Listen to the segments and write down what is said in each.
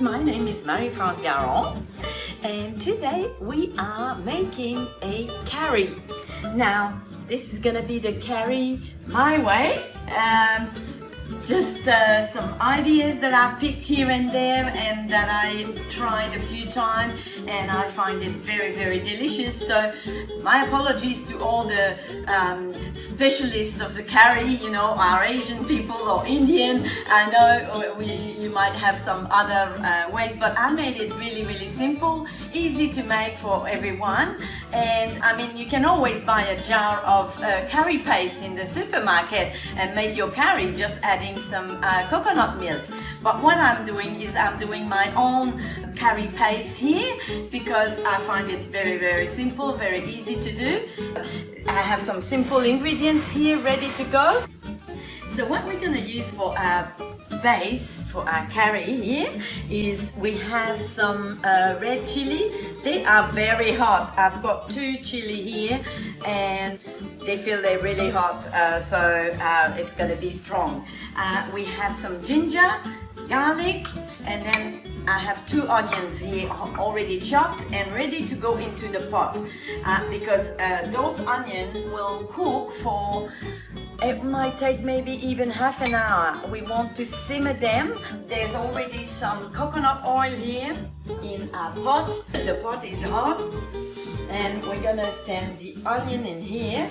My name is Marie-France Garon, and today we are making a curry. Now, this is gonna be the curry my way. Just some ideas that I picked here and there and that I tried a few times, and I find it very, very delicious. So my apologies to all the specialists of the curry, you know, our Asian people or Indian. I know you might have some other ways, but I made it really, really simple, easy to make for everyone. And I mean, you can always buy a jar of curry paste in the supermarket and make your curry, just adding some coconut milk. But what I'm doing is I'm doing my own curry paste here because I find it's very, very simple, very easy to do. I have some simple ingredients here ready to go. So what we're going to use for our base for our curry here is we have some red chili. They are very hot. I've got 2 chili here and they feel they're really hot, so it's going to be strong. We have some ginger, garlic, and then I have 2 onions here already chopped and ready to go into the pot, because those onions will cook for, it might take maybe even half an hour. We want to simmer them. There's already some coconut oil here in our pot. The pot is hot and we're gonna send the onion in here.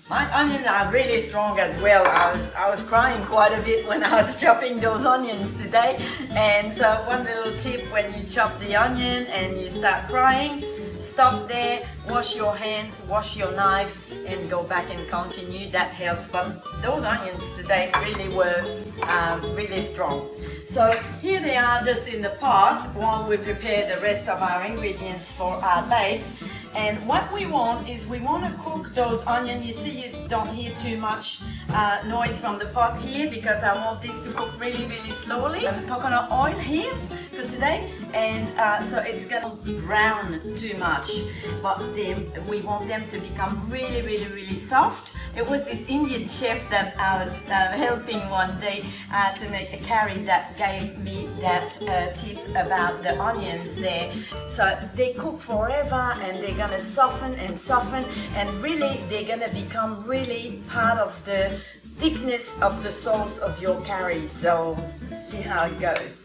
My onions are really strong as well. I was crying quite a bit when I was chopping those onions today. And so one little tip, when you chop the onion and you start crying, stop there, wash your hands, wash your knife, and go back and continue. That helps. But those onions today really were really strong. So here they are just in the pot while we prepare the rest of our ingredients for our base. And what we want is we want to cook those onions. You see, you don't hear too much noise from the pot here because I want this to cook really, really slowly. Coconut oil here for today, and so it's gonna brown too much, but we want them to become really, really, really soft. It was this Indian chef that I was helping one day to make a curry that gave me that tip about the onions there. So they cook forever and they're gonna soften and soften, and really they're gonna become really part of the thickness of the sauce of your curry. So see how it goes.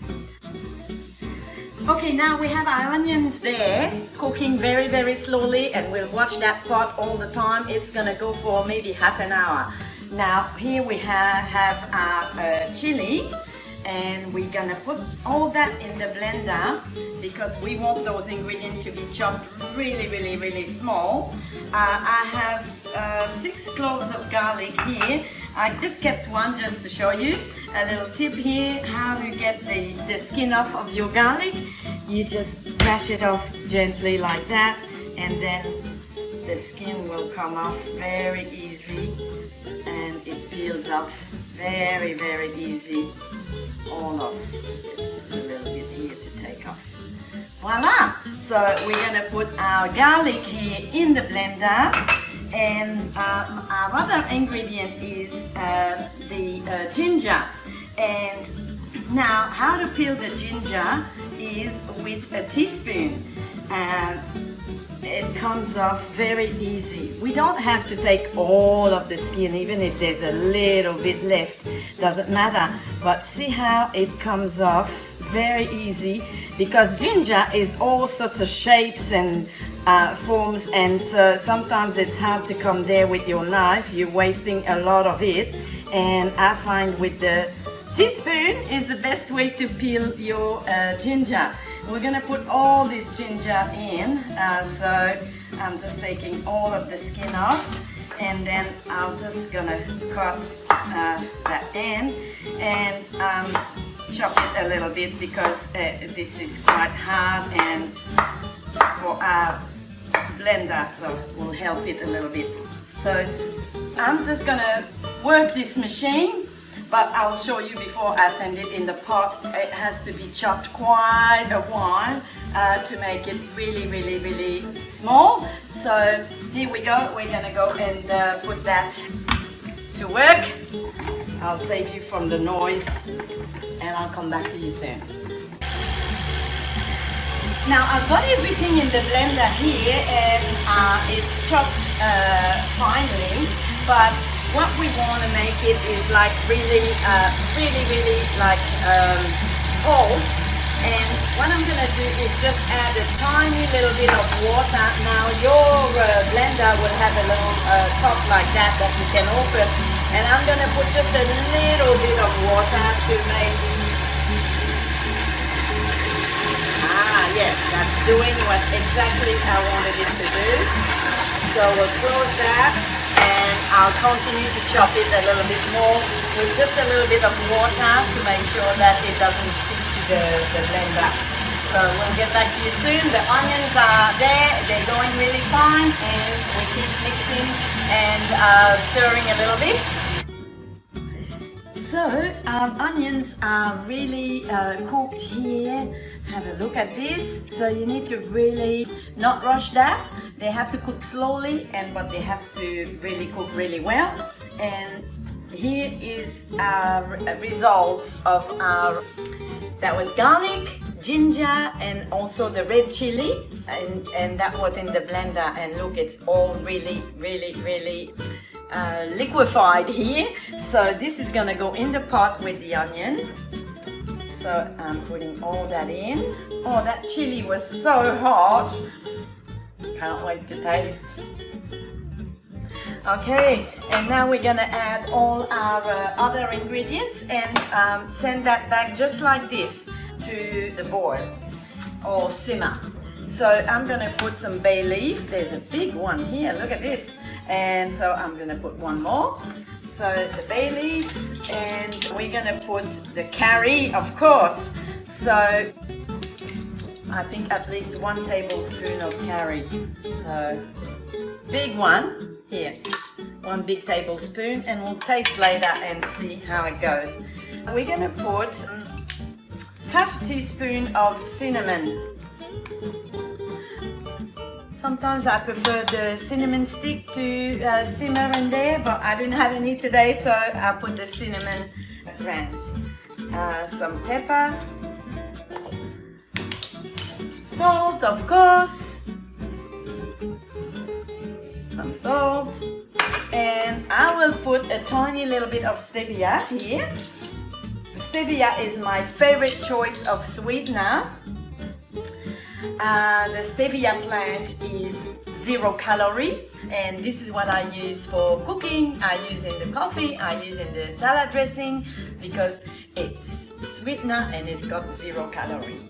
Okay, now we have our onions there cooking very, very slowly, and we'll watch that pot all the time. It's gonna go for maybe half an hour. Now here we have our chili, and we're gonna put all that in the blender because we want those ingredients to be chopped really, really, really small. I have 6 cloves of garlic here. I just kept one just to show you. A little tip here, how to get the skin off of your garlic. You just brush it off gently like that, and then the skin will come off very easy, and it peels off very, very easy. All off. There's just a little bit here to take off. Voila! So we're gonna put our garlic here in the blender, and our other ingredient is the ginger. And now, how to peel the ginger is with a teaspoon. It comes off very easy. We don't have to take all of the skin, even if there's a little bit left, doesn't matter. But see how it comes off very easy, because ginger is all sorts of shapes and forms, and so sometimes it's hard to come there with your knife. You're wasting a lot of it, and I find with the teaspoon is the best way to peel your ginger. We're gonna put all this ginger in, so I'm just taking all of the skin off, and then I'm just gonna cut that end and chop it a little bit because this is quite hard and for our blender, so we'll help it a little bit. So I'm just gonna work this machine, but I'll show you before I send it in the pot. It has to be chopped quite a while to make it really, really, really small. So here we go. We're gonna go and put that to work. I'll save you from the noise and I'll come back to you soon. Now I've got everything in the blender here and it's chopped finely, but what we want to make it is like really like balls. And what I'm going to do is just add a tiny little bit of water. Now your blender will have a little top like that you can open. And I'm going to put just a little bit of water to make... Yeah, that's doing what exactly I wanted it to do. So we'll close that and I'll continue to chop it a little bit more with just a little bit of water to make sure that it doesn't stick to the blender. So we'll get back to you soon. The onions are there, they're going really fine, and we keep mixing and stirring a little bit. So our onions are really cooked here. Have a look at this. So you need to really not rush that. They have to cook slowly, but they have to really cook really well. And here is our results of our, that was garlic, ginger, and also the red chili, and that was in the blender. And look, it's all really liquefied here. So this is gonna go in the pot with the onion. So I'm putting all that in. Oh, that chili was so hot. Can't wait to taste. Okay, and now we're gonna add all our other ingredients and send that back just like this to the boil or simmer. So I'm gonna put some bay leaf. There's a big one here, look at this. And so I'm gonna put one more. So the bay leaves, and we're gonna put the curry, of course. So I think at least 1 tablespoon of curry. So big one here, 1 big tablespoon, and we'll taste later and see how it goes. We're gonna put half teaspoon of cinnamon. Sometimes I prefer the cinnamon stick to simmer in there, but I didn't have any today, so I put the cinnamon grand. Some pepper, salt, of course, some salt, and I will put a tiny little bit of stevia here. Stevia is my favorite choice of sweetener. The stevia plant is 0 calorie, and this is what I use for cooking. I use in the coffee, I use in the salad dressing, because it's sweetener and it's got 0 calorie.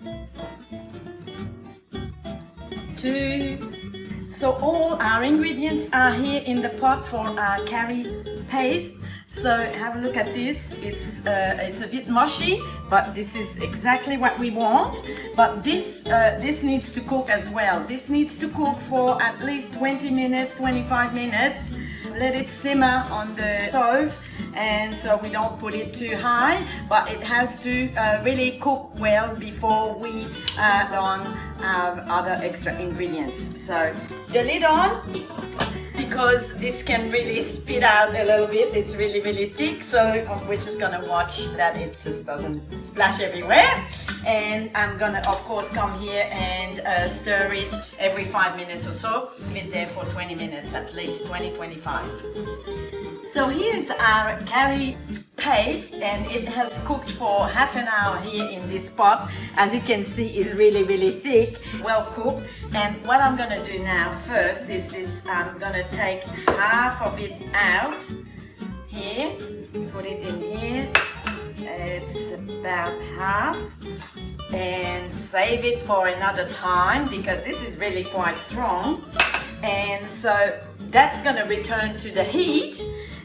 2. So all our ingredients are here in the pot for our curry paste. So have a look at this. It's a bit mushy, but this is exactly what we want. But this needs to cook as well. This needs to cook for at least 20 minutes, 25 minutes. Let it simmer on the stove, and so we don't put it too high, but it has to really cook well before we add on our other extra ingredients. So the lid on, because this can really spit out a little bit. It's really thick, so we're just gonna watch that it just doesn't splash everywhere. And I'm gonna, of course, come here and stir it every 5 minutes or so. Leave it there for 20 minutes at least, 20-25. So here's our curry paste, and it has cooked for half an hour here in this pot. As you can see, it's really thick, well cooked. And what I'm gonna do now first is this. I'm gonna take half of it out here, put it in here. It's about half, and save it for another time because this is really quite strong. And so that's gonna return to the heat.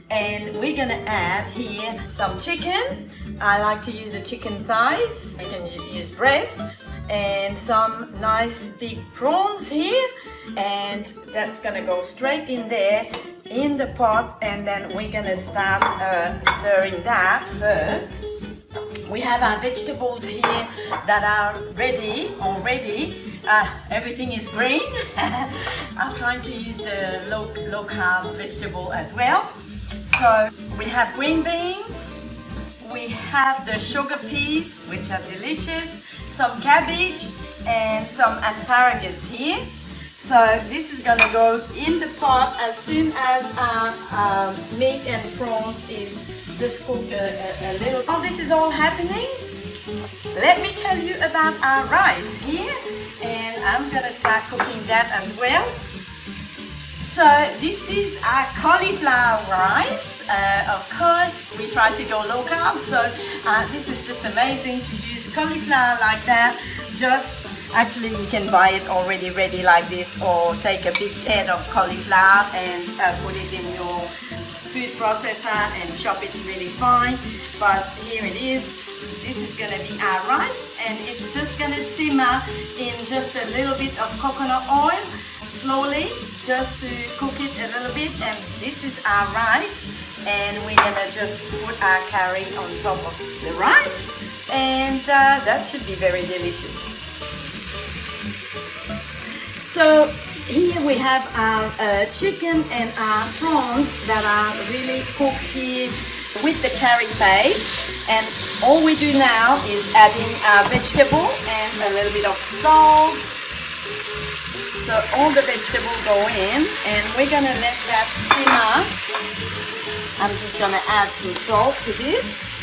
And we're gonna add here some chicken. I like to use the chicken thighs. You can use breast, and some nice big prawns here. And that's gonna go straight in there in the pot. And then we're gonna start stirring that first. We have our vegetables here that are ready already. Everything is green. I'm trying to use the low carb vegetable as well. So we have green beans, we have the sugar peas, which are delicious, some cabbage, and some asparagus here. So this is gonna go in the pot as soon as our meat and prawns is just cooked a little. While this is all happening, let me tell you about our rice here, and I'm gonna start cooking that as well. So this is our cauliflower rice. Of course, we try to go low carb, so this is just amazing to use cauliflower like that. Actually, you can buy it already ready like this, or take a big head of cauliflower and put it in your food processor and chop it really fine. But here it is. This is gonna be our rice, and it's just gonna simmer in just a little bit of coconut oil, slowly, just to cook it a little bit. And this is our rice, and we're gonna just put our curry on top of the rice, and that should be very delicious. So here we have our chicken and our prawns that are really cooked here with the curry paste, and all we do now is add in our vegetable and a little bit of salt. So all the vegetables go in, and we're gonna let that simmer. I'm just gonna add some salt to this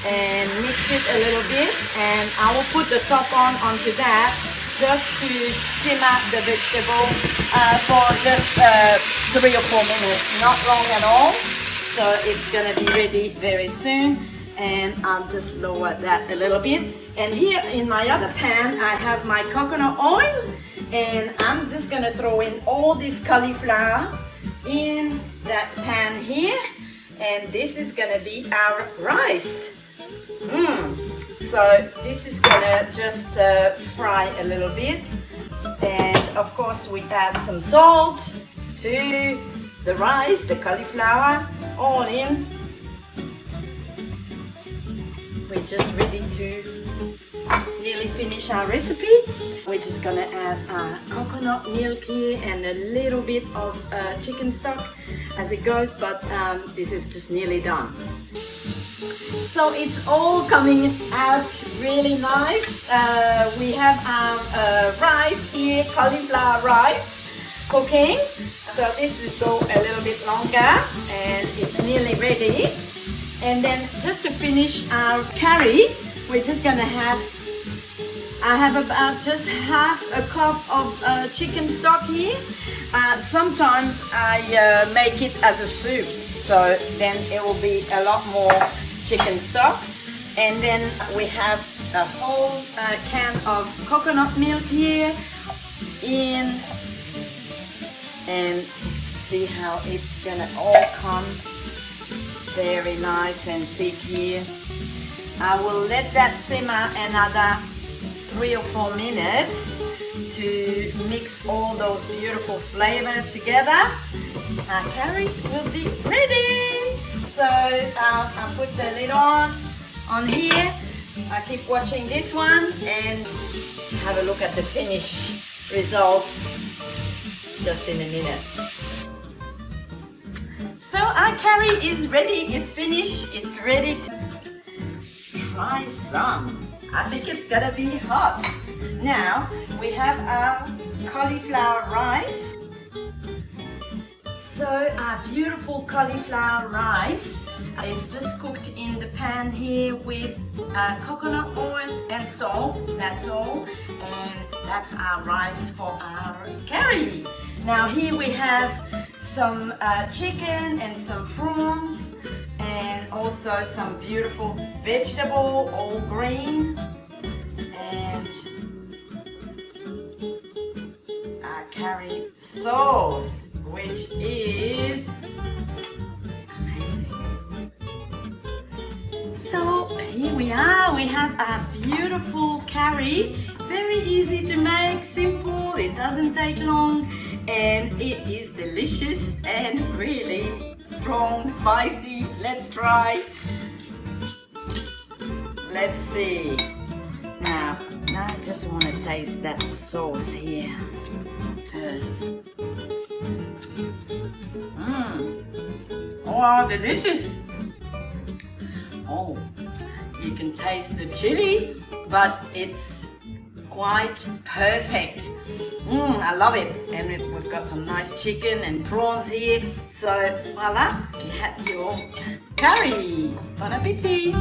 and mix it a little bit, and I will put the top onto that just to simmer the vegetable for just 3 or 4 minutes, not long at all. So it's gonna be ready very soon, and I'll just lower that a little bit. And here in my other pan I have my coconut oil, and I'm just gonna throw in all this cauliflower in that pan here, and this is gonna be our rice. So this is gonna just fry a little bit, and of course we add some salt to the rice, the cauliflower, all in. We're just ready to nearly finish our recipe. We're just gonna add coconut milk here and a little bit of chicken stock as it goes, but this is just nearly done. So it's all coming out really nice. We have our rice here, cauliflower rice, cooking. So this will go a little bit longer, and it's nearly ready. And then just to finish our curry, we're just gonna I have about just half a cup of chicken stock here. Sometimes I make it as a soup, so then it will be a lot more chicken stock. And then we have a whole can of coconut milk here in, and see how it's gonna all come very nice and thick here. I will let that simmer another 3 or 4 minutes to mix all those beautiful flavors together. Our curry will be ready. So I'll put the lid on here. I keep watching this one and have a look at the finished results just in a minute. So our curry is ready, it's finished, it's ready to try some. I think it's gonna be hot. Now we have our cauliflower rice. So our beautiful cauliflower rice, it's just cooked in the pan here with coconut oil and salt, that's all. And that's our rice for our curry. Now here we have some chicken and some prawns, and also some beautiful vegetable, all green, and our curry sauce, which is amazing. So here we are, we have our beautiful curry, very easy to make, simple, it doesn't take long, and it is delicious and really strong, spicy. Let's try. Let's see. Now I just want to taste that sauce here first. Wow, delicious. Oh, you can taste the chili, but it's quite perfect. I love it. And we've got some nice chicken and prawns here. So voila, you have your curry. Bon appetit.